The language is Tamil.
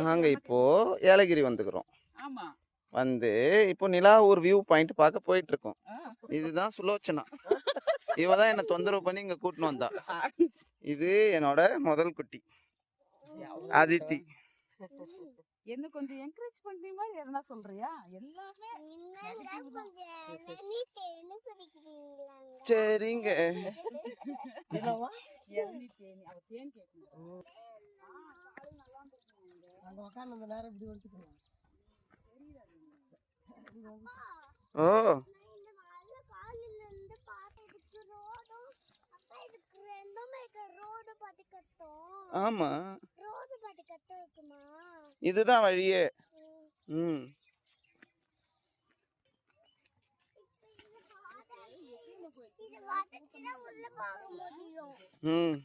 நாங்கள் இப்போது ஏலகிரி வந்துக்கிறோம். ஆமா. வந்து இப்போ நிலா ஒரு வியூ பாயிண்ட் பார்க்க போயிட்டு இருக்கோம். இதுதான் சுலோச்சனா. இவ தான் என்னை தொந்தரவு பண்ணி இங்கே கூட்டின்னு வந்தா. இது என்னோட முதல் குட்டி அதித்தி. என்ன கொஞ்சம் என்கரேஜ் பண்ற மாதிரி எதனா சொல்றியா? எல்லாமே சரிங்க. ஓ ஆமா, இதுதான் வழியே. ம் ம்